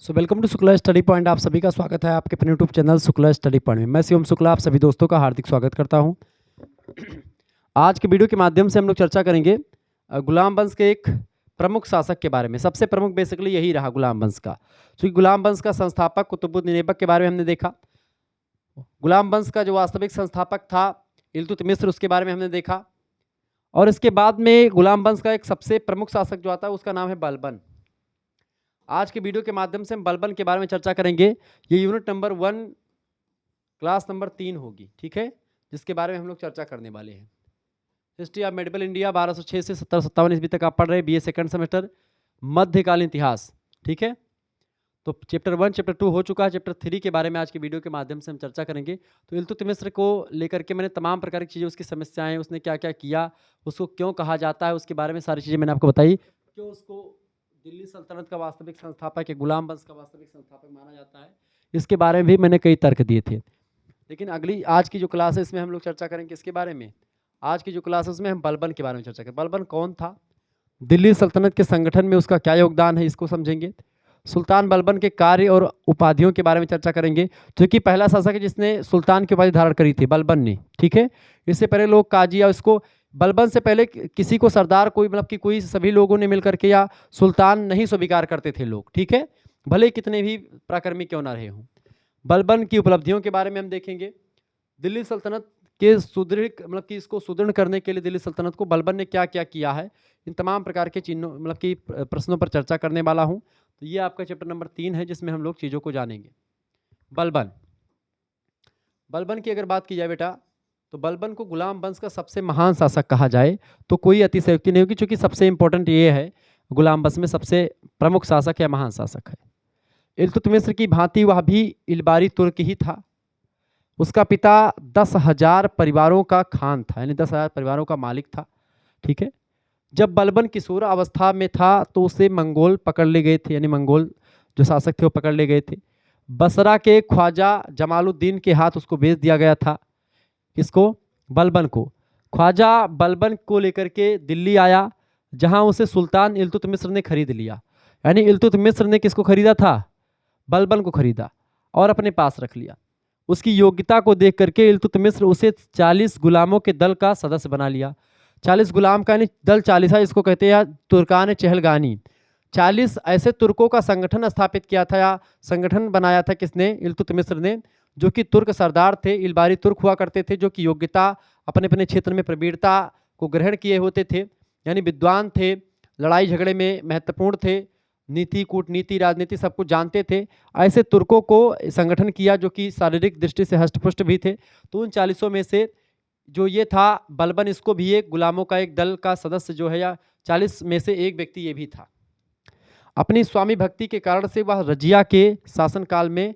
Welcome to Shukla study point. आप सभी का स्वागत है आपके अपने YouTube channel Shukla study point में। मैं शिवम शुक्ला आप सभी दोस्तों का हार्दिक स्वागत करता हूं। आज के वीडियो के माध्यम से हम लोग चर्चा करेंगे गुलाम वंश के एक प्रमुख शासक के बारे में। सबसे प्रमुख बेसिकली यही रहा गुलाम वंश का, क्योंकि गुलाम वंश का संस्थापक कुतुबुद्दीन ऐबक के बारे में हमने देखा। गुलाम वंश का जो वास्तविक संस्थापक था इल्तुतमिश, उसके बारे में हमने देखा। और इसके बाद में गुलाम वंश का एक सबसे प्रमुख शासक जो आता है उसका नाम है बलबन। आज के वीडियो के माध्यम से हम बलबन के बारे में चर्चा करेंगे। ये यूनिट नंबर 1 क्लास नंबर 3 होगी, ठीक है, जिसके बारे में हम लोग चर्चा करने वाले हैं। हिस्ट्री ऑफ मेडिवल इंडिया 1206 से 1757 ईस्वी तक आप पढ़ रहे हैं, बीए सेकंड सेमेस्टर, मध्यकालीन इतिहास, ठीक है। तो चैप्टर 1 चैप्टर 2 हो चुका है। चैप्टर 3 के बारे में आज की वीडियो के माध्यम से हम चर्चा करेंगे। तो इल्तुतमिश को लेकर के मैंने तमाम प्रकार की चीज़ें, उसकी समस्याएं, उसने क्या क्या किया, उसको क्यों कहा जाता है, उसके बारे में सारी चीज़ें मैंने आपको बताई। क्यों उसको दिल्ली सल्तनत का वास्तविक संस्थापक या गुलाम वंश का वास्तविक संस्थापक माना जाता है, इसके बारे में भी मैंने कई तर्क दिए थे। लेकिन आज की जो क्लास है इसमें हम लोग चर्चा करेंगे इसके बारे में। आज की जो क्लास है उसमें हम बलबन के बारे में चर्चा करें। बलबन कौन था, दिल्ली सल्तनत के संगठन में उसका क्या योगदान है, इसको समझेंगे। सुल्तान बलबन के कार्य और उपाधियों के बारे में चर्चा करेंगे, जो कि पहला शासक है जिसने सुल्तान की उपाधि धारण करी थी, बलबन ने, ठीक है। इससे पहले लोग काजी या उसको, बलबन से पहले किसी को सरदार कोई मतलब कि कोई सभी लोगों ने मिलकर के या सुल्तान नहीं स्वीकार करते थे लोग, ठीक है, भले कितने भी पराक्रमी क्यों ना रहे हों। बलबन की उपलब्धियों के बारे में हम देखेंगे। दिल्ली सल्तनत के सुदृढ़ मतलब कि इसको सुदृढ़ करने के लिए दिल्ली सल्तनत को बलबन ने क्या क्या किया है, इन तमाम प्रकार के चिन्हों मतलब कि प्रश्नों पर चर्चा करने वाला हूँ। तो ये आपका चैप्टर नंबर 3 है जिसमें हम लोग चीज़ों को जानेंगे। बलबन की अगर बात की जाए बेटा, तो बलबन को गुलाम वंश का सबसे महान शासक कहा जाए तो कोई अतिशयोक्ति नहीं होगी, क्योंकि सबसे इंपॉर्टेंट ये है, गुलाम वंश में सबसे प्रमुख शासक या महान शासक है। इल्तुतमिश की भांति वह भी इलबारी तुर्क ही था। उसका पिता 10,000 परिवारों का खान था, यानी 10,000 परिवारों का मालिक था, ठीक है। जब बलबन किशोर अवस्था में था तो उसे मंगोल पकड़ ले गए थे, यानी मंगोल जो शासक थे वो पकड़ ले गए थे। बसरा के ख्वाजा जमालुद्दीन के हाथ उसको बेच दिया गया था। किसको? बलबन को। ख्वाजा बलबन को लेकर के दिल्ली आया, जहां उसे सुल्तान इल्तुतमिश ने खरीद लिया। यानी इल्तुतमिश ने किसको खरीदा था? बलबन को खरीदा और अपने पास रख लिया। उसकी योग्यता को देख करके इल्तुतमिश उसे 40 गुलामों के दल का सदस्य बना लिया। 40 गुलाम का यानी दल 40 है, इसको कहते हैं तुर्कान चहलगानी। 40 ऐसे तुर्कों का संगठन स्थापित किया था या संगठन बनाया था किसने? इल्तुतमिश ने, जो कि तुर्क सरदार थे, इलबारी तुर्क हुआ करते थे, जो कि योग्यता अपने अपने क्षेत्र में प्रवीणता को ग्रहण किए होते थे, यानी विद्वान थे, लड़ाई झगड़े में महत्वपूर्ण थे, नीति कूटनीति राजनीति सब कुछ जानते थे। ऐसे तुर्कों को संगठन किया जो कि शारीरिक दृष्टि से हष्टपुष्ट भी थे। तो उन 40 में से जो ये था बलबन, इसको भी एक गुलामों का एक दल का सदस्य जो है, या 40 में से एक व्यक्ति ये भी था। अपनी स्वामी भक्ति के कारण से वह रजिया के शासनकाल में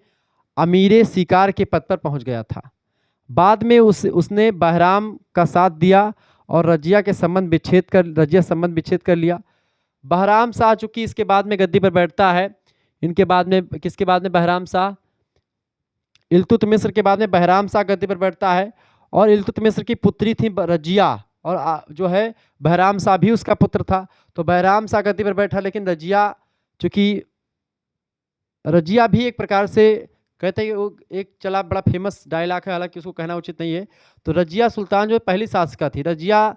अमीरे शिकार के पद पर पहुंच गया था। बाद में उसने बहराम का साथ दिया और रजिया संबंध विच्छेद कर लिया। बहराम शाह चूंकि इसके बाद में गद्दी पर बैठता है, इनके बाद में किसके बाद में? बहराम शाह, इल्तुतमिश के बाद में बहराम शाह गद्दी पर बैठता है। और इल्तुतमिश की पुत्री थी रजिया, और जो है बहराम शाह भी उसका पुत्र था। तो बहराम शाह गद्दी पर बैठा, लेकिन रजिया, चूंकि रजिया भी एक प्रकार से कहते हैं कि एक चला बड़ा फेमस डायलॉग है, हालांकि उसको कहना उचित नहीं है। तो रजिया सुल्तान जो पहली शासिका थी, रजिया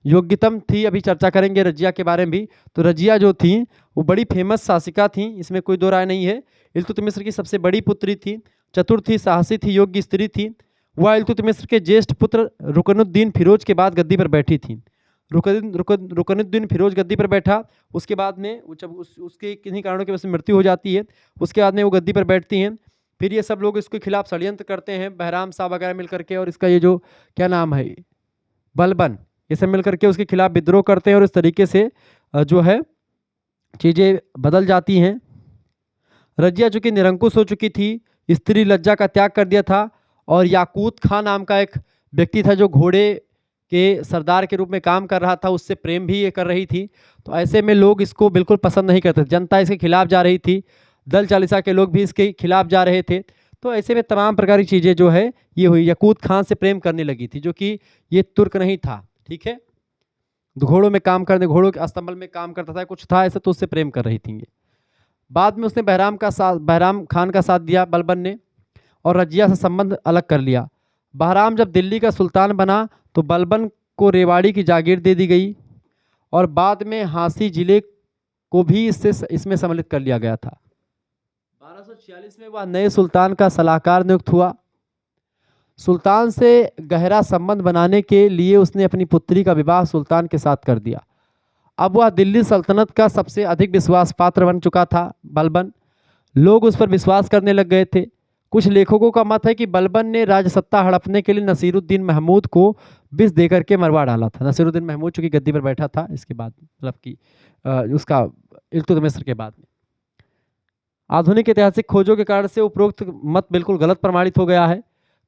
योग्यतम थी, अभी चर्चा करेंगे रजिया के बारे में भी। तो रजिया जो थी वो बड़ी फेमस शासिका थी, इसमें कोई दो राय नहीं है। इल्तुतमिश की सबसे बड़ी पुत्री थी, चतुर थी, साहसी थी, योग्य स्त्री थी। वह इल्तुतमिश के ज्येष्ठ पुत्र रुकनुद्दीन फिरोज के बाद गद्दी पर बैठी थी। रुकनुद्दीन फिरोज गद्दी पर बैठा, उसके बाद में जब उसके किन्हीं कारणों की वजह से मृत्यु हो जाती है, उसके बाद में वो गद्दी पर बैठती हैं। फिर ये सब लोग इसके खिलाफ षड्यंत्र करते हैं, बहराम शाह वगैरह मिलकर के, और इसका ये जो क्या नाम है, बलबन, ये सब मिलकर के उसके खिलाफ विद्रोह करते हैं, और इस तरीके से जो है चीज़ें बदल जाती हैं। रजिया चूंकि निरंकुश हो चुकी थी, स्त्री लज्जा का त्याग कर दिया था, और याकूत खां नाम का एक व्यक्ति था जो घोड़े के सरदार के रूप में काम कर रहा था, उससे प्रेम भी ये कर रही थी। तो ऐसे में लोग इसको बिल्कुल पसंद नहीं करते, जनता इसके खिलाफ जा रही थी, दल चालीसा के लोग भी इसके खिलाफ जा रहे थे। तो ऐसे में तमाम प्रकार की चीज़ें जो है ये हुई। याकूत खां से प्रेम करने लगी थी, जो कि ये तुर्क नहीं था, ठीक है, घोड़ों में काम करने, घोड़ों के अस्तंबल में काम करता था, कुछ था ऐसा, तो उससे प्रेम कर रही थी ये। बाद में उसने बहराम खान का साथ दिया बलबन ने, और रजिया से संबंध अलग कर लिया। बहराम जब दिल्ली का सुल्तान बना तो बलबन को रेवाड़ी की जागीर दे दी गई, और बाद में हांसी जिले को भी इसमें सम्मिलित कर लिया गया था। 1246 में वह नए सुल्तान का सलाहकार नियुक्त हुआ। सुल्तान से गहरा संबंध बनाने के लिए उसने अपनी पुत्री का विवाह सुल्तान के साथ कर दिया। अब वह दिल्ली सल्तनत का सबसे अधिक विश्वास पात्र बन चुका था बलबन। लोग उस पर विश्वास करने लग गए थे। कुछ लेखकों का मत है कि बलबन ने राजसत्ता हड़पने के लिए नसीरुद्दीन महमूद को विष देकर के मरवा डाला था। नसीरुद्दीन महमूद चूंकि गद्दी पर बैठा था इसके बाद, मतलब कि उसका इल्तुतमिश के बाद में। आधुनिक ऐतिहासिक खोजों के कारण से उपरोक्त मत बिल्कुल गलत प्रमाणित हो गया है।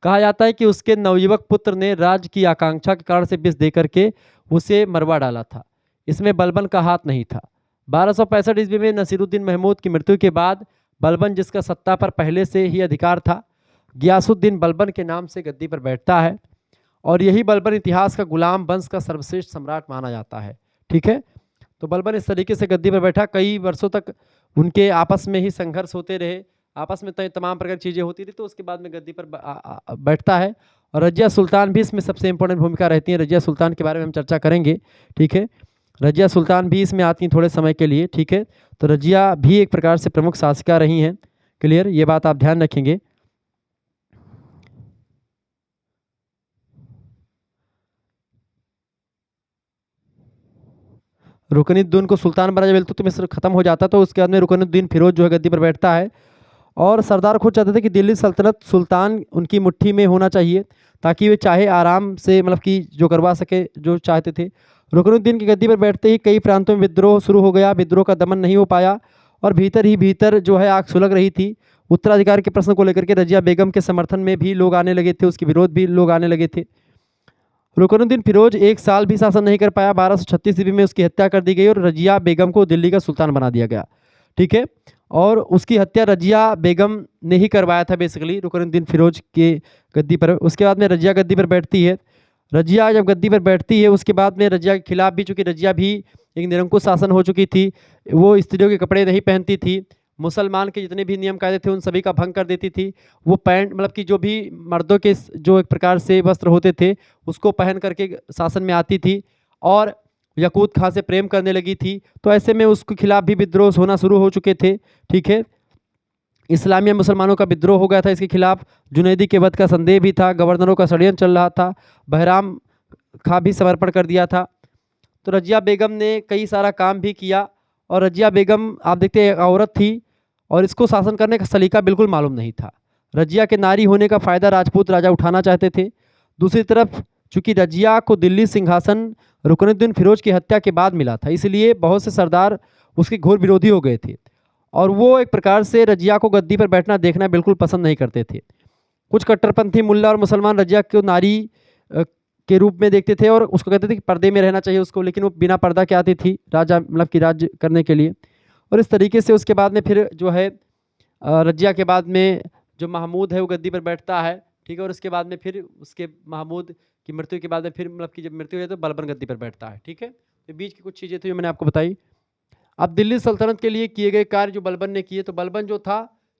कहा जाता है कि उसके नवयुवक पुत्र ने राज्य की आकांक्षा के कारण से विष देकर के उसे मरवा डाला था। इसमें बलबन का हाथ नहीं था। 1265 ईस्वी में नसीरुद्दीन महमूद की मृत्यु के बाद बलबन, जिसका सत्ता पर पहले से ही अधिकार था, गियासुद्दीन बलबन के नाम से गद्दी पर बैठता है, और यही बलबन इतिहास का गुलाम वंश का सर्वश्रेष्ठ सम्राट माना जाता है। ठीक है, तो बलबन इस तरीके से गद्दी पर बैठा। कई वर्षों तक उनके आपस में ही संघर्ष होते रहे, आपस में तमाम प्रकार की चीज़ें होती थी, तो उसके बाद में गद्दी पर बैठता है। और रजिया सुल्तान भी इसमें सबसे इंपॉर्टेंट भूमिका रहती है। रजिया सुल्तान के बारे में हम चर्चा करेंगे। ठीक है, रजिया सुल्तान भी इसमें आती हैं थोड़े समय के लिए। ठीक है, तो रजिया भी एक प्रकार से प्रमुख शासिका रही हैं। क्लियर, ये बात आप ध्यान रखेंगे। रुकनुद्दीन को सुल्तान बना जब इल्तुतमिश खत्म हो जाता तो उसके बाद में रुकनुद्दीन फिरोज जो है गद्दी पर बैठता है। और सरदार खुद चाहते थे कि दिल्ली सल्तनत सुल्तान उनकी मुट्ठी में होना चाहिए, ताकि वे चाहे आराम से, मतलब कि जो करवा सके जो चाहते थे। रुकनुद्दीन की गद्दी पर बैठते ही कई प्रांतों में विद्रोह शुरू हो गया। विद्रोह का दमन नहीं हो पाया, और भीतर ही भीतर जो है आग सुलग रही थी। उत्तराधिकार के प्रश्न को लेकर के रजिया बेगम के समर्थन में भी लोग आने लगे थे, उसके विरोध भी लोग आने लगे थे। रुकनुद्दीन फिरोज एक साल भी शासन नहीं कर पाया। 1236 ईस्वी में उसकी हत्या कर दी गई और रजिया बेगम को दिल्ली का सुल्तान बना दिया गया। ठीक है, और उसकी हत्या रजिया बेगम ने ही करवाया था बेसिकली रुकनुद्दीन फिरोज के गद्दी पर। उसके बाद में रजिया गद्दी पर बैठती है। रजिया जब गद्दी पर बैठती है उसके बाद में रजिया के खिलाफ भी, चूंकि रजिया भी एक निरंकुश शासन हो चुकी थी, वो स्त्रियों के कपड़े नहीं पहनती थी, मुसलमान के जितने भी नियम कायदे थे उन सभी का भंग कर देती थी। वो पैंट, मतलब कि जो भी मर्दों के जो एक प्रकार से वस्त्र होते थे उसको पहन करके शासन में आती थी, और यकूत खां से प्रेम करने लगी थी। तो ऐसे में उसके खिलाफ भी विद्रोह होना शुरू हो चुके थे। ठीक है, इस्लामिया मुसलमानों का विद्रोह हो गया था इसके खिलाफ। जुनैदी के वध का संदेह भी था, गवर्नरों का षड्यंत्र चल रहा था, बहराम खां भी समर्पण कर दिया था। तो रजिया बेगम ने कई सारा काम भी किया, और रजिया बेगम आप देखते हैं एक औरत थी, और इसको शासन करने का सलीका बिल्कुल मालूम नहीं था। रजिया के नारी होने का फ़ायदा राजपूत राजा उठाना चाहते थे। दूसरी तरफ चूंकि रजिया को दिल्ली सिंहासन रुकनुद्दीन फिरोज की हत्या के बाद मिला था, इसलिए बहुत से सरदार उसके घोर विरोधी हो गए थे, और वो एक प्रकार से रजिया को गद्दी पर बैठना देखना बिल्कुल पसंद नहीं करते थे। कुछ कट्टरपंथी मुल्ला और मुसलमान रजिया को नारी के रूप में देखते थे, और उसको कहते थे कि पर्दे में रहना चाहिए उसको, लेकिन वो बिना पर्दा के आती थी राजा, मतलब कि राज्य करने के लिए। और इस तरीके से उसके बाद में फिर जो है रजिया के बाद में जो महमूद है वो गद्दी पर बैठता है। ठीक है, और उसके बाद में फिर उसके महमूद की मृत्यु के बाद में फिर, मतलब कि जब मृत्यु हो जाए तो बलबन गद्दी पर बैठता है। ठीक है, तो बीच की कुछ चीज़ें थी जो मैंने आपको बताई। अब दिल्ली सल्तनत के लिए किए गए कार्य जो बलबन ने किए, तो बलबन जो था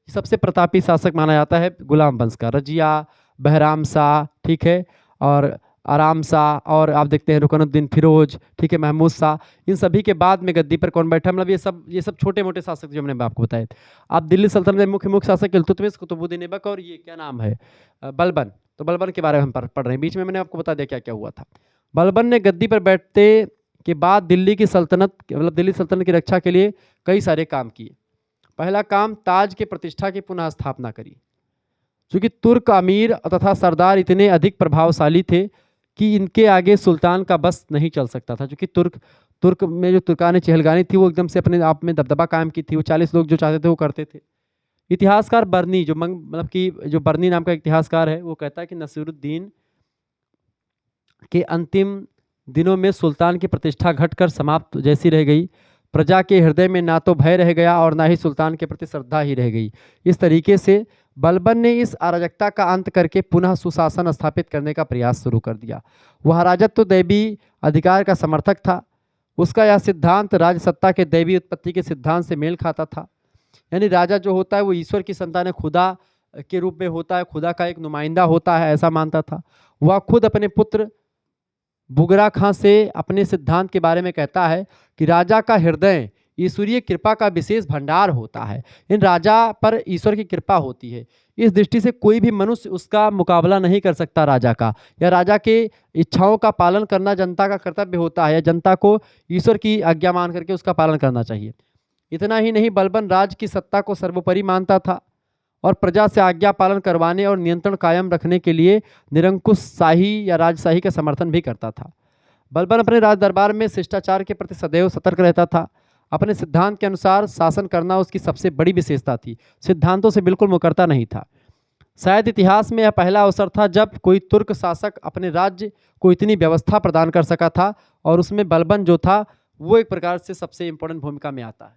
सबसे प्रतापी शासक माना जाता है गुलाम वंश का। रजिया, बहराम शाह, ठीक है, और आराम शाह, और आप देखते हैं रुकनुद्दीन फिरोज, ठीक है, महमूद शाह, इन सभी के बाद में गद्दी पर कौन बैठा, मतलब ये सब छोटे मोटे शासक जो मैंने आपको बताए। अब दिल्ली सल्तनत में मुख्य शासक इल्तुतमिश, कुतुबुद्दीन ऐबक, और ये क्या नाम है, बलबन। तो बलबन के बारे में हम पढ़ रहे हैं। बीच में मैंने आपको बता दिया क्या क्या हुआ था। बलबन ने गद्दी पर बैठते के बाद दिल्ली की सल्तनत, मतलब दिल्ली सल्तनत की रक्षा के लिए कई सारे काम किए। पहला काम, ताज के प्रतिष्ठा की पुनः स्थापना करी। क्योंकि तुर्क अमीर तथा सरदार इतने अधिक प्रभावशाली थे कि इनके आगे सुल्तान का बस नहीं चल सकता था। क्योंकि तुर्क में जो तुर्कान चहलगानी थी वो एकदम से अपने आप में दबदबा कायम की थी। वो 40 लोग जो चाहते थे वो करते थे। इतिहासकार बर्नी, जो मतलब कि जो बर्नी नाम का इतिहासकार है, वो कहता है कि नसीरुद्दीन के अंतिम दिनों में सुल्तान की प्रतिष्ठा घटकर समाप्त जैसी रह गई। प्रजा के हृदय में ना तो भय रह गया और ना ही सुल्तान के प्रति श्रद्धा ही रह गई। इस तरीके से बलबन ने इस अराजकता का अंत करके पुनः सुशासन स्थापित करने का प्रयास शुरू कर दिया। वह राजत्व दैवी अधिकार का समर्थक था। उसका यह सिद्धांत राजसत्ता के दैवी उत्पत्ति के सिद्धांत से मेल खाता था। यानी राजा जो होता है वो ईश्वर की संतान है, खुदा के रूप में होता है, खुदा का एक नुमाइंदा होता है, ऐसा मानता था। वह खुद अपने पुत्र बुगरा खां से अपने सिद्धांत के बारे में कहता है कि राजा का हृदय ईश्वरीय कृपा का विशेष भंडार होता है। इन राजा पर ईश्वर की कृपा होती है। इस दृष्टि से कोई भी मनुष्य उसका मुकाबला नहीं कर सकता राजा का, या राजा के इच्छाओं का पालन करना जनता का कर्तव्य होता है, या जनता को ईश्वर की आज्ञा मान करके उसका पालन करना चाहिए। इतना ही नहीं, बलबन राज की सत्ता को सर्वोपरि मानता था और प्रजा से आज्ञा पालन करवाने और नियंत्रण कायम रखने के लिए निरंकुश शाही या राजशाही का समर्थन भी करता था। बलबन अपने राज दरबार में शिष्टाचार के प्रति सदैव सतर्क रहता था। अपने सिद्धांत के अनुसार शासन करना उसकी सबसे बड़ी विशेषता थी। सिद्धांतों से बिल्कुल मुकरता नहीं था। शायद इतिहास में यह पहला अवसर था जब कोई तुर्क शासक अपने राज्य को इतनी व्यवस्था प्रदान कर सका था, और उसमें बलबन जो था वो एक प्रकार से सबसे इंपॉर्टेंट भूमिका में आता है।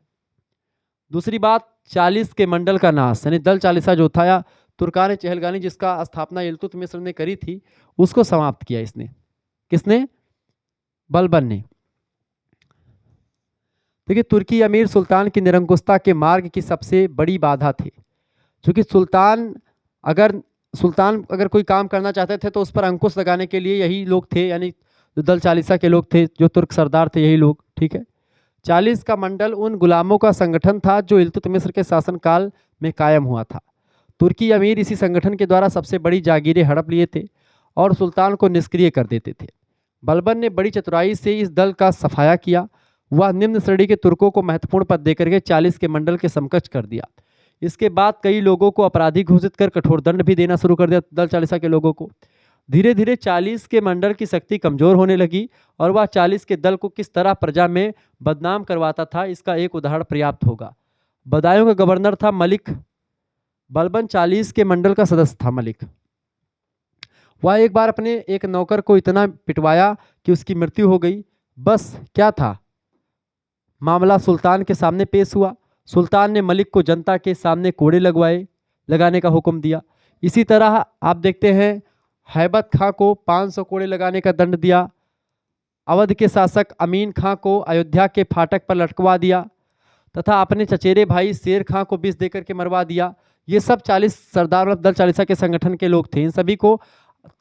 दूसरी बात, 40 के मंडल का नाश, यानी दल चालीसा जो था या तुर्कान चहलगानी जिसका स्थापना इल्तुतमिश ने करी थी, उसको समाप्त किया इसने। किसने? बलबन ने। देखिए, तुर्की अमीर सुल्तान की निरंकुशता के मार्ग की सबसे बड़ी बाधा थे, क्योंकि सुल्तान अगर कोई काम करना चाहते थे तो उस पर अंकुश लगाने के लिए यही लोग थे, यानी जो दल चालीसा के लोग थे, जो तुर्क सरदार थे, यही लोग। ठीक है। 40 का मंडल उन गुलामों का संगठन था जो इल्तुतमिश के शासनकाल में कायम हुआ था। तुर्की अमीर इसी संगठन के द्वारा सबसे बड़ी जागीरें हड़प लिए थे और सुल्तान को निष्क्रिय कर देते थे। बलबन ने बड़ी चतुराई से इस दल का सफाया किया। वह निम्न श्रेणी के तुर्कों को महत्वपूर्ण पद देकर के 40 के मंडल के समकक्ष कर दिया। इसके बाद कई लोगों को अपराधी घोषित कर कठोर दंड भी देना शुरू कर दिया दल चालीसा के लोगों को। धीरे धीरे 40 के मंडल की शक्ति कमजोर होने लगी और वह 40 के दल को किस तरह प्रजा में बदनाम करवाता था, इसका एक उदाहरण पर्याप्त होगा। बदायूं का गवर्नर था मलिक। बलबन 40 के मंडल का सदस्य था मलिक। वह एक बार अपने एक नौकर को इतना पिटवाया कि उसकी मृत्यु हो गई। बस क्या था, मामला सुल्तान के सामने पेश हुआ। सुल्तान ने मलिक को जनता के सामने कोड़े लगाने का हुक्म दिया। इसी तरह आप देखते हैं हैबत खां को 500 कोड़े लगाने का दंड दिया। अवध के शासक अमीन खां को अयोध्या के फाटक पर लटकवा दिया तथा अपने चचेरे भाई शेर खां को विष देकर के मरवा दिया। ये सब 40 सरदार दल चालीसा के संगठन के लोग थे। इन सभी को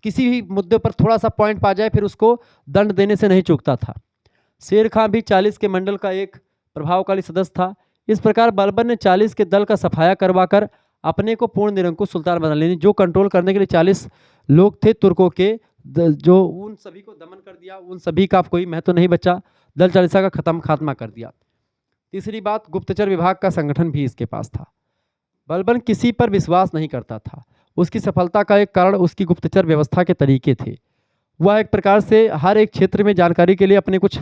किसी भी मुद्दे पर थोड़ा सा पॉइंट पा जाए फिर उसको दंड देने से नहीं चूकता था। शेर खां भी 40 के मंडल का एक प्रभावशाली सदस्य था। इस प्रकार बलबन ने 40 के दल का सफाया करवाकर अपने को पूर्ण निरंकुश सुल्तान बना लिया। जो कंट्रोल करने के लिए 40 लोग थे तुर्कों के, जो उन सभी को दमन कर दिया, उन सभी का कोई महत्व नहीं बचा, दल चालीसा का खात्मा कर दिया। तीसरी बात, गुप्तचर विभाग का संगठन भी इसके पास था। बलबन किसी पर विश्वास नहीं करता था। उसकी सफलता का एक कारण उसकी गुप्तचर व्यवस्था के तरीके थे। वह एक प्रकार से हर एक क्षेत्र में जानकारी के लिए अपने कुछ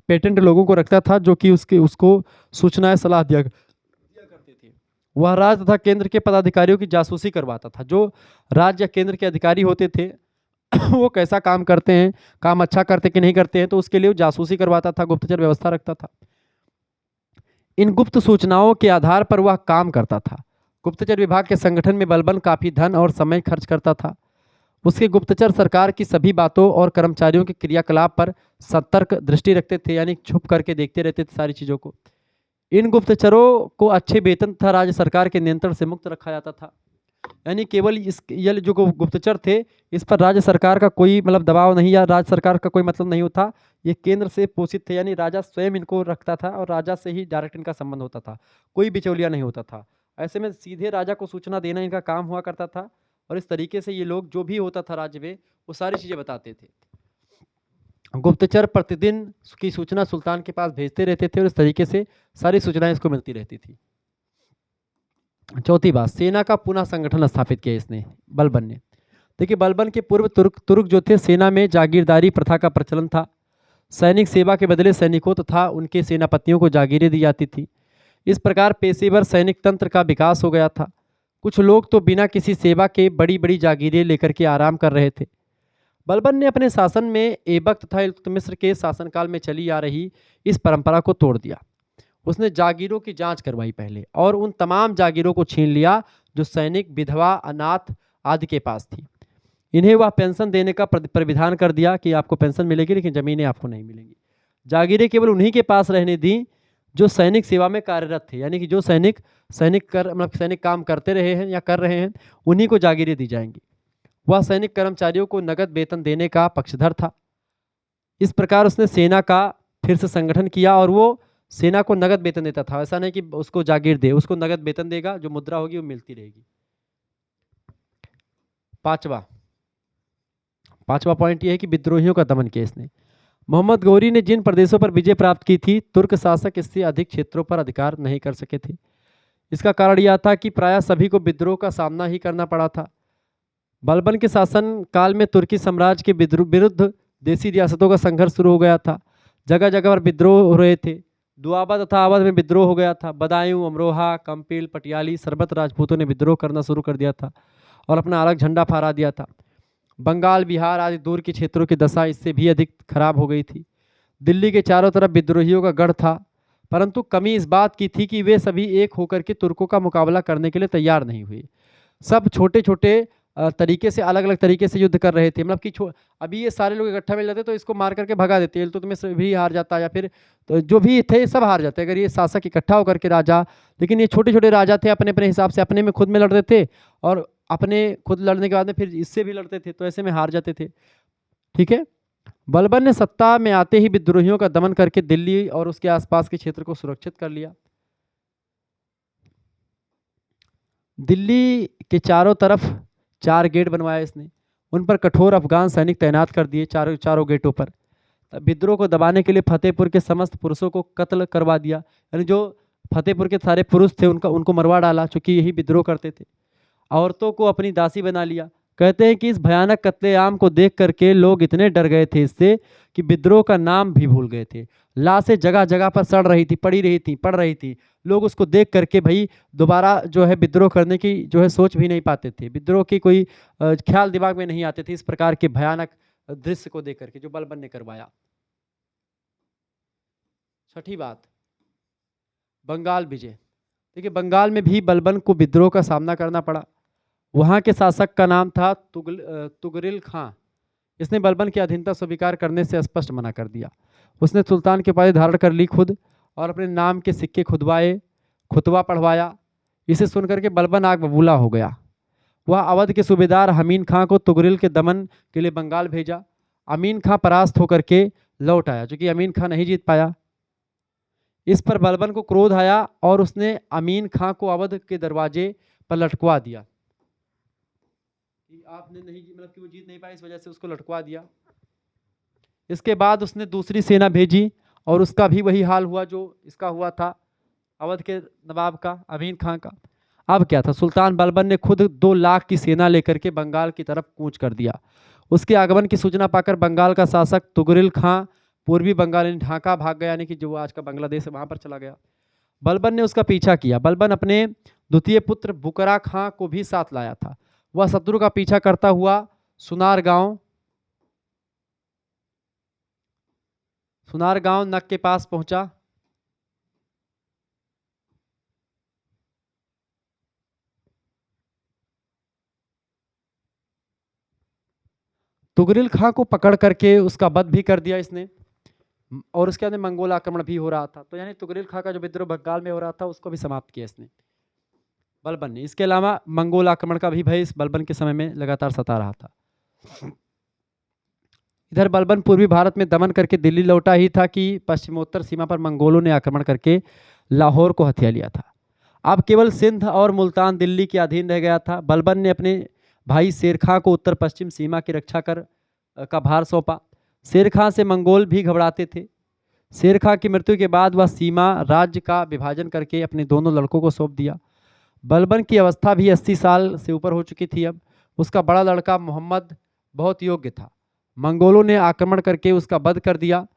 पेटेंट लोगों को रखता था जो कि उसको सूचनाएं सलाह दिया करते थे। वह राज्य तथा केंद्र के पदाधिकारियों की जासूसी करवाता था। जो राज्य या केंद्र के अधिकारी होते थे वो कैसा काम करते हैं, काम अच्छा करते कि नहीं करते हैं, तो उसके लिए वो जासूसी करवाता था, गुप्तचर व्यवस्था रखता था। इन गुप्त सूचनाओं के आधार पर वह काम करता था। गुप्तचर विभाग के संगठन में बलबन काफी धन और समय खर्च करता था। उसके गुप्तचर सरकार की सभी बातों और कर्मचारियों के क्रियाकलाप पर सतर्क दृष्टि रखते थे, यानी छुप करके देखते रहते थे सारी चीज़ों को। इन गुप्तचरों को अच्छे वेतन तथा राज्य सरकार के नियंत्रण से मुक्त रखा जाता था। यानी केवल ये जो गुप्तचर थे इस पर राज्य सरकार का कोई दबाव नहीं, या राज्य सरकार का कोई मतलब नहीं होता। ये केंद्र से पोषित थे, यानी राजा स्वयं इनको रखता था और राजा से ही डायरेक्ट इनका संबंध होता था, कोई बिचौलिया नहीं होता था। ऐसे में सीधे राजा को सूचना देना इनका काम हुआ करता था और इस तरीके से ये लोग जो भी होता था राज्य में वो सारी चीज़ें बताते थे। गुप्तचर प्रतिदिन की सूचना सुल्तान के पास भेजते रहते थे और इस तरीके से सारी सूचनाएं इसको मिलती रहती थी। चौथी बात, सेना का पुनः संगठन स्थापित किया इसने, बलबन ने। देखिए, बलबन के पूर्व तुर्क जो थे, सेना में जागीरदारी प्रथा का प्रचलन था। सैनिक सेवा के बदले सैनिकों तथा उनके सेनापतियों को जागीरें दी जाती थी। इस प्रकार पेशेवर सैनिक तंत्र का विकास हो गया था। कुछ लोग तो बिना किसी सेवा के बड़ी बड़ी जागीरें लेकर के आराम कर रहे थे। बलबन ने अपने शासन में ऐबक तथा इल्तुतमिश के शासनकाल में चली आ रही इस परंपरा को तोड़ दिया। उसने जागीरों की जांच करवाई पहले और उन तमाम जागीरों को छीन लिया जो सैनिक, विधवा, अनाथ आदि के पास थी। इन्हें वह पेंशन देने का प्राविधान कर दिया कि आपको पेंशन मिलेगी लेकिन ज़मीनें आपको नहीं मिलेंगी। जागीरें केवल उन्हीं के पास रहने दी जो सैनिक सेवा में कार्यरत थे, यानी कि जो सैनिक काम करते रहे हैं या कर रहे हैं, उन्हीं को जागीरें दी जाएंगी। वह सैनिक कर्मचारियों को नगद वेतन देने का पक्षधर था। इस प्रकार उसने सेना का फिर से संगठन किया और वो सेना को नगद वेतन देता था। ऐसा नहीं कि उसको जागीर दे, उसको नगद वेतन देगा, जो मुद्रा होगी वो मिलती रहेगी। पांचवा पॉइंट ये है कि विद्रोहियों का दमन किया इसने। मोहम्मद गौरी ने जिन प्रदेशों पर विजय प्राप्त की थी, तुर्क शासक इससे अधिक क्षेत्रों पर अधिकार नहीं कर सके थे। इसका कारण यह था कि प्रायः सभी को विद्रोह का सामना ही करना पड़ा था। बलबन के शासन काल में तुर्की साम्राज्य के विरुद्ध देसी रियासतों का संघर्ष शुरू हो गया था। जगह जगह पर विद्रोह हो रहे थे। दुआबा तथा अवध में विद्रोह हो गया था। बदायूं, अमरोहा, कंपिल, पटियाली, सरबत राजपूतों ने विद्रोह करना शुरू कर दिया था और अपना अलग झंडा फहरा दिया था। बंगाल, बिहार आदि दूर के क्षेत्रों की दशा इससे भी अधिक खराब हो गई थी। दिल्ली के चारों तरफ विद्रोहियों का गढ़ था, परंतु कमी इस बात की थी कि वे सभी एक होकर के तुर्कों का मुकाबला करने के लिए तैयार नहीं हुए। सब छोटे छोटे तरीके से, अलग अलग तरीके से युद्ध कर रहे थे। मतलब कि अभी ये सारे लोग इकट्ठा मिल जाते तो इसको मार करके भगा देते, ये तो तुम्हें सभी हार जाता, या फिर तो जो भी थे सब हार जाते अगर ये शासक इकट्ठा होकर के राजा। लेकिन ये छोटे छोटे राजा थे, अपने अपने हिसाब से अपने में खुद में लड़ते थे और अपने खुद लड़ने के बाद में फिर इससे भी लड़ते थे, तो ऐसे में हार जाते थे। ठीक है। बलबन ने सत्ता में आते ही विद्रोहियों का दमन करके दिल्ली और उसके आसपास के क्षेत्र को सुरक्षित कर लिया। दिल्ली के चारों तरफ 4 गेट बनवाए इसने, उन पर कठोर अफगान सैनिक तैनात कर दिए चारों गेटों पर। विद्रोह को दबाने के लिए फतेहपुर के समस्त पुरुषों को कत्ल करवा दिया, यानी जो फतेहपुर के सारे पुरुष थे उनको मरवा डाला, चूंकि यही विद्रोह करते थे। औरतों को अपनी दासी बना लिया। कहते हैं कि इस भयानक कत्लेआम को देख करके लोग इतने डर गए थे इससे कि विद्रोह का नाम भी भूल गए थे। लाशें जगह जगह पर सड़ रही थी, पड़ रही थी। लोग उसको देख करके भाई दोबारा जो है विद्रोह करने की जो है सोच भी नहीं पाते थे, विद्रोह की कोई ख्याल दिमाग में नहीं आते थे, इस प्रकार के भयानक दृश्य को देख करके जो बलबन ने करवाया। छठी बात, बंगाल विजय। देखिए, बंगाल में भी बलबन को विद्रोह का सामना करना पड़ा। वहाँ के शासक का नाम था तुगरिल खां। इसने बलबन की अधीनता स्वीकार करने से स्पष्ट मना कर दिया। उसने सुल्तान की उपाधि धारण कर ली खुद और अपने नाम के सिक्के खुदवाए, खुतबा पढ़वाया। इसे सुनकर के बलबन आग बबूला हो गया। वह अवध के सूबेदार अमीन खां को तुगरिल के दमन के लिए बंगाल भेजा। अमीन खां परास्त होकर के लौट आया, क्योंकि अमीन खां नहीं जीत पाया। इस पर बलबन को क्रोध आया और उसने अमीन खां को अवध के दरवाजे पर लटकवा दिया। आपने नहीं, मतलब कि वो जीत नहीं पाया, इस वजह से उसको लटकवा दिया। इसके बाद उसने दूसरी सेना भेजी और उसका भी वही हाल हुआ जो इसका हुआ था, अवध के नवाब का, अमीन खां का। अब क्या था, सुल्तान बलबन ने खुद 2 लाख की सेना लेकर के बंगाल की तरफ कूच कर दिया। उसके आगमन की सूचना पाकर बंगाल का शासक तुगरिल खां पूर्वी बंगाल ढाका भाग गया, यानी कि जो आज का बांग्लादेश है वहां पर चला गया। बलबन ने उसका पीछा किया। बलबन अपने द्वितीय पुत्र बुकरा खां को भी साथ लाया था। वह शत्रु का पीछा करता हुआ सुनार गांव नक के पास पहुंचा। तुगरिल खां को पकड़ करके उसका वध भी कर दिया इसने, और उसके बाद मंगोल आक्रमण भी हो रहा था। तो यानी तुगरिल खां का जो विद्रोह बंगाल में हो रहा था उसको भी समाप्त किया इसने, बलबन ने। इसके अलावा मंगोल आक्रमण का भी भय इस बलबन के समय में लगातार सता रहा था। इधर बलबन पूर्वी भारत में दमन करके दिल्ली लौटा ही था कि पश्चिमोत्तर सीमा पर मंगोलों ने आक्रमण करके लाहौर को हथिया लिया था। अब केवल सिंध और मुल्तान दिल्ली के अधीन रह गया था। बलबन ने अपने भाई शेर खां को उत्तर पश्चिम सीमा की रक्षा का भार सौंपा। शेर खां से मंगोल भी घबराते थे। शेर खां की मृत्यु के बाद वह सीमा राज्य का विभाजन करके अपने दोनों लड़कों को सौंप दिया। बलबन की अवस्था भी 80 साल से ऊपर हो चुकी थी। अब उसका बड़ा लड़का मोहम्मद बहुत योग्य था। मंगोलों ने आक्रमण करके उसका वध कर दिया।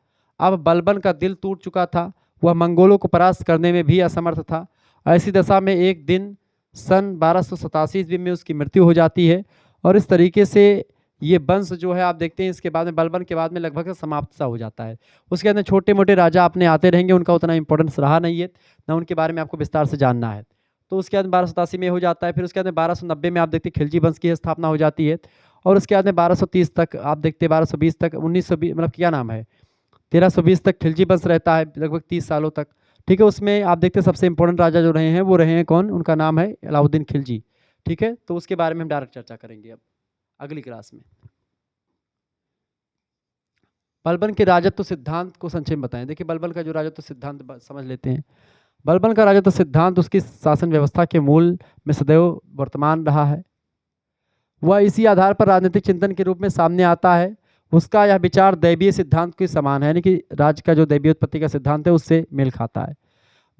अब बलबन का दिल टूट चुका था, वह मंगोलों को परास्त करने में भी असमर्थ था। ऐसी दशा में एक दिन सन 1287 ईस्वी में उसकी मृत्यु हो जाती है। और इस तरीके से ये वंश जो है आप देखते हैं इसके बाद में बलबन के बाद में लगभग समाप्त सा हो जाता है। उसके अंदर छोटे मोटे राजा अपने आते रहेंगे, उनका उतना इंपॉर्टेंस रहा नहीं है, ना उनके बारे में आपको विस्तार से जानना है। तो उसके बाद 1287 में हो जाता है। फिर उसके बाद 1290 में आप देखते हैं खिलजी वंश की स्थापना हो जाती है। और उसके बाद में 1230 तक आप देखते हैं, 1220 तक, 1920, मतलब क्या नाम है, 1320 तक खिलजी वंश रहता है, लगभग 30 सालों तक। ठीक है। उसमें आप देखते हैं सबसे इंपॉर्टेंट राजा जो रहे हैं वो रहे हैं कौन, उनका नाम है अलाउद्दीन खिलजी। ठीक है, तो उसके बारे में हम डायरेक्ट चर्चा करेंगे अब अगली क्लास में। बलबन के राजत्व सिद्धांत को संक्षेप में बताएं। देखिए बलबन का जो राजत्व सिद्धांत समझ लेते हैं। बलबन का राजत्व सिद्धांत उसकी शासन व्यवस्था के मूल में सदैव वर्तमान रहा है। वह इसी आधार पर राजनीतिक चिंतन के रूप में सामने आता है। उसका यह विचार दैवीय सिद्धांत के समान है, यानी कि राज्य का जो दैवीय उत्पत्ति का सिद्धांत है उससे मेल खाता है।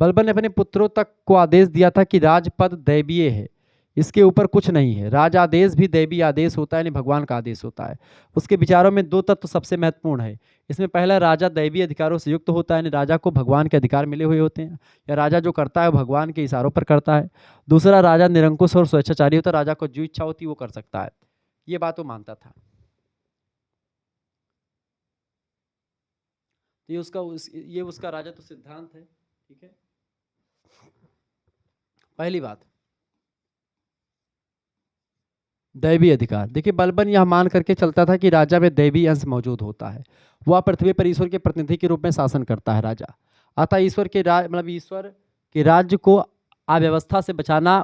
बलबन ने अपने पुत्रों तक को आदेश दिया था कि राजपद दैवीय है, इसके ऊपर कुछ नहीं है। राज आदेश भी दैवीय आदेश होता है, यानी भगवान का आदेश होता है। उसके विचारों में दो तत्व सबसे महत्वपूर्ण है। इसमें पहला, राजा दैवीय अधिकारों से युक्त होता है, यानी राजा को भगवान के अधिकार मिले हुए होते हैं, या राजा जो करता है वो भगवान के इशारों पर करता है। दूसरा, राजा निरंकुश और स्वेच्छाचारी होता है, राजा को जो इच्छा होती है वो कर सकता है। ये बात वो मानता था। तो ये उसका राजत्व सिद्धांत है। ठीक है, पहली बात दैवी अधिकार। देखिए बलबन यह मान करके चलता था कि राजा में दैवी अंश मौजूद होता है। वह पृथ्वी पर ईश्वर के प्रतिनिधि के रूप में शासन करता है राजा। अतः ईश्वर के राज्य को अव्यवस्था से बचाना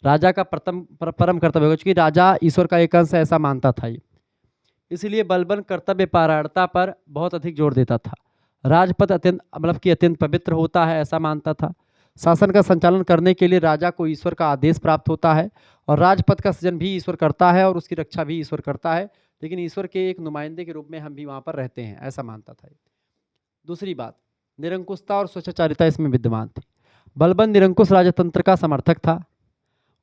राजा का परम कर्तव्य होगा, क्योंकि राजा ईश्वर का एक अंश है ऐसा मानता था ये। इसलिए बलबन कर्तव्य पारायणता पर बहुत अधिक जोर देता था। राजपद अत्यंत पवित्र होता है ऐसा मानता था। शासन का संचालन करने के लिए राजा को ईश्वर का आदेश प्राप्त होता है, और राजपद का सृजन भी ईश्वर करता है और उसकी रक्षा भी ईश्वर करता है, लेकिन ईश्वर के एक नुमाइंदे के रूप में हम भी वहाँ पर रहते हैं ऐसा मानता था। दूसरी बात, निरंकुशता और स्वेच्छाचारिता इसमें विद्यमान थी। बलबन निरंकुश राजतंत्र का समर्थक था।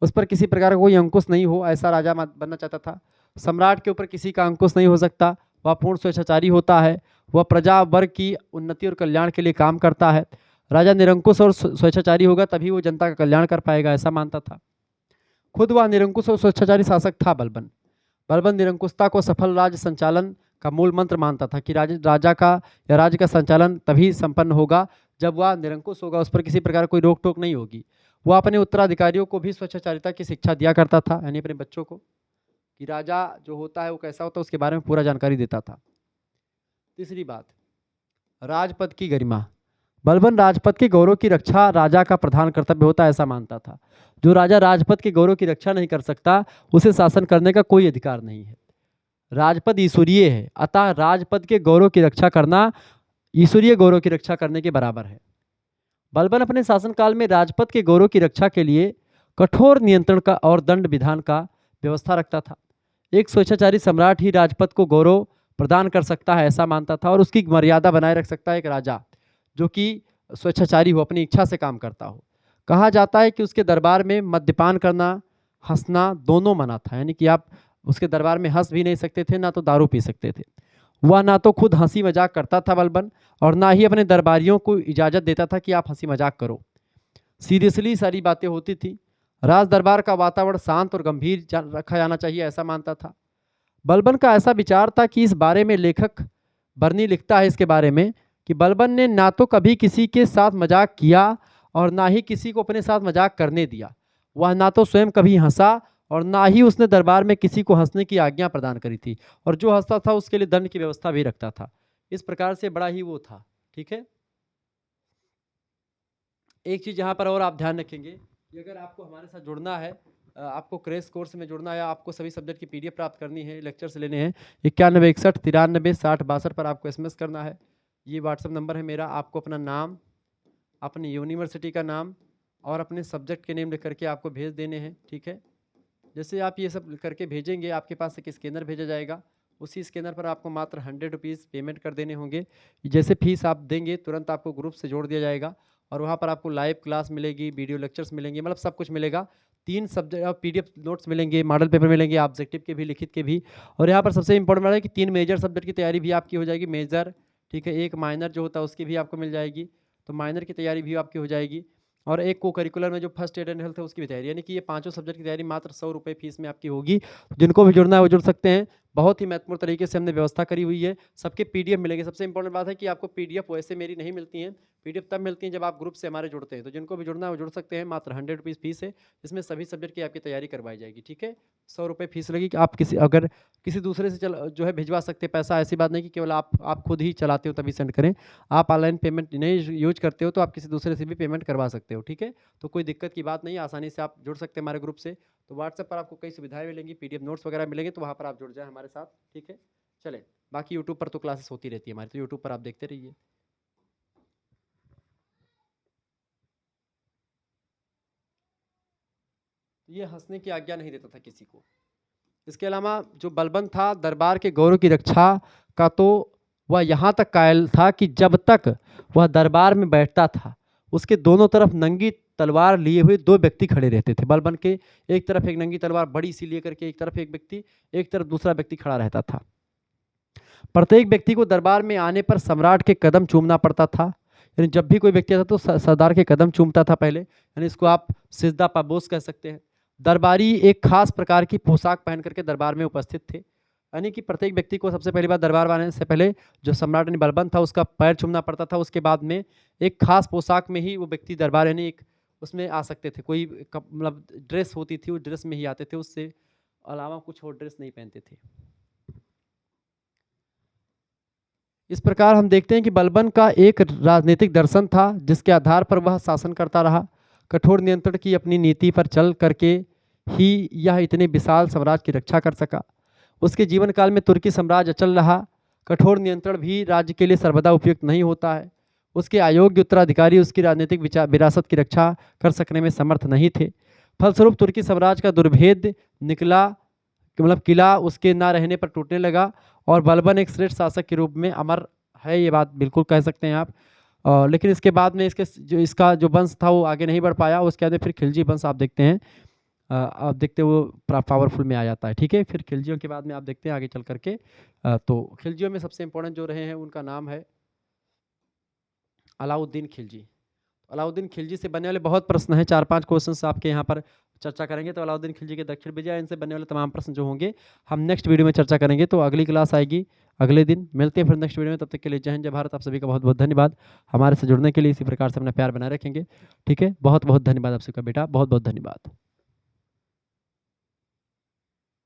उस पर किसी प्रकार का कोई अंकुश नहीं हो ऐसा राजा बनना चाहता था। सम्राट के ऊपर किसी का अंकुश नहीं हो सकता। वह पूर्ण स्वेच्छाचारी होता है। वह प्रजा वर्ग की उन्नति और कल्याण के लिए काम करता है। राजा निरंकुश और स्वेच्छाचारी होगा तभी वो जनता का कल्याण कर पाएगा ऐसा मानता था। खुद वह निरंकुश और स्वेच्छाचारी शासक था बलबन। बलबन निरंकुशता को सफल राज्य संचालन का मूल मंत्र मानता था कि राजा का या राज्य का संचालन तभी संपन्न होगा जब वह निरंकुश होगा, उस पर किसी प्रकार कोई रोक टोक नहीं होगी। वह अपने उत्तराधिकारियों को भी स्वच्छाचारिता की शिक्षा दिया करता था, यानी अपने बच्चों को, कि राजा जो होता है वो कैसा होता है उसके बारे में पूरा जानकारी देता था। तीसरी बात, राजपद की गरिमा। बलबन राजपद के गौरव की रक्षा राजा का प्रधान कर्तव्य होता है ऐसा मानता था। जो राजा राजपद के गौरव की रक्षा नहीं कर सकता उसे शासन करने का कोई अधिकार नहीं है। राजपद ईश्वरीय है, अतः राजपद के गौरव की रक्षा करना ईश्वरीय गौरव की रक्षा करने के बराबर है। बलबन अपने शासनकाल में राजपद के गौरव की रक्षा के लिए कठोर नियंत्रण का और दंड विधान का व्यवस्था रखता था। एक स्वेच्छाचारी सम्राट ही राजपद को गौरव प्रदान कर सकता है ऐसा मानता था, और उसकी मर्यादा बनाए रख सकता है एक राजा जो कि स्वेच्छाचारी हो, अपनी इच्छा से काम करता हो। कहा जाता है कि उसके दरबार में मद्यपान करना, हंसना दोनों मना था, यानी कि आप उसके दरबार में हंस भी नहीं सकते थे ना तो दारू पी सकते थे। वह ना तो खुद हंसी मजाक करता था बलबन, और ना ही अपने दरबारियों को इजाज़त देता था कि आप हंसी मजाक करो। सीरियसली सारी बातें होती थी। राज दरबार का वातावरण शांत और गंभीर रखा जाना चाहिए ऐसा मानता था। बलबन का ऐसा विचार था कि इस बारे में लेखक बर्नी लिखता है इसके बारे में कि बलबन ने ना तो कभी किसी के साथ मजाक किया और ना ही किसी को अपने साथ मजाक करने दिया। वह ना तो स्वयं कभी हंसा और ना ही उसने दरबार में किसी को हंसने की आज्ञा प्रदान करी थी, और जो हंसता था उसके लिए दंड की व्यवस्था भी रखता था। इस प्रकार से बड़ा ही वो था। ठीक है, एक चीज़ यहाँ पर और आप ध्यान रखेंगे कि अगर आपको हमारे साथ जुड़ना है, आपको क्रैश कोर्स में जुड़ना है, आपको सभी सब्जेक्ट की पीडीएफ प्राप्त करनी है, लेक्चर्स लेने हैं, 9161936062 पर आपको SMS करना है। ये व्हाट्सअप नंबर है मेरा। आपको अपना नाम, अपनी यूनिवर्सिटी का नाम और अपने सब्जेक्ट के नेम लिख करके आपको भेज देने हैं। ठीक है, जैसे आप ये सब करके भेजेंगे आपके पास एक स्कैनर भेजा जाएगा। उसी स्कैनर पर आपको मात्र 100 रुपीज़ पेमेंट कर देने होंगे। जैसे फीस आप देंगे तुरंत आपको ग्रुप से जोड़ दिया जाएगा, और वहाँ पर आपको लाइव क्लास मिलेगी, वीडियो लेक्चर्स मिलेंगे, मतलब सब कुछ मिलेगा। 3 सब्जेक्ट PDF नोट्स मिलेंगे, मॉडल पेपर मिलेंगे, ऑब्जेक्टिव के भी, लिखित के भी। और यहाँ पर सबसे इंपॉर्टेंट बात है कि 3 मेजर सब्जेक्ट की तैयारी भी आपकी हो जाएगी, मेजर। ठीक है, एक माइनर जो होता है उसकी भी आपको मिल जाएगी, तो माइनर की तैयारी भी आपकी हो जाएगी। और एक को करिकुलर में जो फर्स्ट एड एंड हेल्थ है उसकी भी तैयारी, यानी कि ये 5 सब्जेक्ट की तैयारी मात्र 100 रुपये फीस में आपकी होगी। जिनको भी जुड़ना है वो जुड़ सकते हैं। बहुत ही महत्वपूर्ण तरीके से हमने व्यवस्था करी हुई है। सबके पीडीएफ मिलेंगे। सबसे इंपॉर्टेंट बात है कि आपको पीडीएफ वैसे मेरी नहीं मिलती हैं, पीडीएफ तब मिलती हैं जब आप ग्रुप से हमारे जुड़ते हैं। तो जिनको भी जुड़ना है वो जुड़ सकते हैं। मात्र 100 रुपीज़ फीस है, इसमें सभी सब्जेक्ट की आपकी तैयारी करवाई जाएगी। ठीक है, 100 रुपये फीस लगेगी। आप अगर किसी दूसरे से जो है भिजवा सकते हैं पैसा। ऐसी बात नहीं कि केवल आप खुद ही चलाते हो तभी सेंड करें। आप ऑनलाइन पेमेंट नहीं यूज करते हो तो आप किसी दूसरे से भी पेमेंट करवा सकते हो। ठीक है, तो कोई दिक्कत की बात नहीं है, आसानी से आप जुड़ सकते हैं हमारे ग्रुप से। तो व्हाट्सएप पर आपको कई सुविधाएं मिलेंगी, पीडीएफ नोट्स वगैरह मिलेंगे, तो वहाँ पर आप जुड़ जाएं हमारे साथ। ठीक है, चलें। बाकी यूट्यूब पर तो क्लासेस होती रहती है हमारी, तो यूट्यूब पर आप देखते रहिए। ये हंसने की आज्ञा नहीं देता था किसी को। इसके अलावा जो बलबन था दरबार के गौरव की रक्षा का, तो वह यहाँ तक कायल था कि जब तक वह दरबार में बैठता था उसके दोनों तरफ नंगी तलवार लिए हुए 2 व्यक्ति खड़े रहते थे। बलबन के एक तरफ एक नंगी तलवार बड़ी सी लेकर के एक तरफ एक व्यक्ति, एक तरफ दूसरा व्यक्ति खड़ा रहता था। प्रत्येक व्यक्ति को दरबार में आने पर सम्राट के कदम चूमना पड़ता था। यानी जब भी कोई व्यक्ति आता तो सरदार के कदम चूमता था पहले, यानी इसको आप सिजदा पाबोस कह सकते हैं। दरबारी एक खास प्रकार की पोशाक पहन करके दरबार में उपस्थित थे। यानी कि प्रत्येक व्यक्ति को सबसे पहली बार दरबार आने से पहले जो सम्राट यानी बलबन था उसका पैर चूमना पड़ता था। उसके बाद में एक खास पोशाक में ही वो व्यक्ति दरबार यानी एक उसमें आ सकते थे। कोई मतलब ड्रेस होती थी, उस ड्रेस में ही आते थे, उससे अलावा कुछ और ड्रेस नहीं पहनते थे। इस प्रकार हम देखते हैं कि बलबन का एक राजनीतिक दर्शन था जिसके आधार पर वह शासन करता रहा। कठोर नियंत्रण की अपनी नीति पर चल करके ही यह इतने विशाल साम्राज्य की रक्षा कर सका। उसके जीवन काल में तुर्की साम्राज्य अचल रहा। कठोर नियंत्रण भी राज्य के लिए सर्वदा उपयुक्त नहीं होता है। उसके अयोग्य उत्तराधिकारी उसकी राजनीतिक विरासत की रक्षा कर सकने में समर्थ नहीं थे। फलस्वरूप तुर्की साम्राज्य का दुर्भेद निकला, मतलब किला उसके ना रहने पर टूटने लगा और बलबन एक श्रेष्ठ शासक के रूप में अमर है। ये बात बिल्कुल कह सकते हैं आप। लेकिन इसके बाद में इसका जो वंश था वो आगे नहीं बढ़ पाया। उसके बाद फिर खिलजी वंश आप देखते हैं, आप देखते वो पावरफुल में आ जाता है। ठीक है, फिर खिलजियों के बाद में आप देखते हैं आगे चल करके तो खिलजियों में सबसे इंपॉर्टेंट जो रहे हैं उनका नाम है अलाउद्दीन खिलजी। अलाउद्दीन खिलजी से बनने वाले बहुत प्रश्न हैं, 4-5 क्वेश्चंस आपके यहाँ पर चर्चा करेंगे। तो अलाउद्दीन खिलजी के दक्षिण विजय इनसे बनने वाले तमाम प्रश्न जो होंगे हम नेक्स्ट वीडियो में चर्चा करेंगे। तो अगली क्लास आएगी अगले दिन, मिलते हैं फिर नेक्स्ट वीडियो में। तब तक के लिए जय हिंद जय भारत। आप सभी का बहुत बहुत धन्यवाद हमारे से जुड़ने के लिए। इसी प्रकार से अपना प्यार बनाए रखेंगे। ठीक है, बहुत बहुत धन्यवाद आप सभी का बेटा, बहुत बहुत धन्यवाद।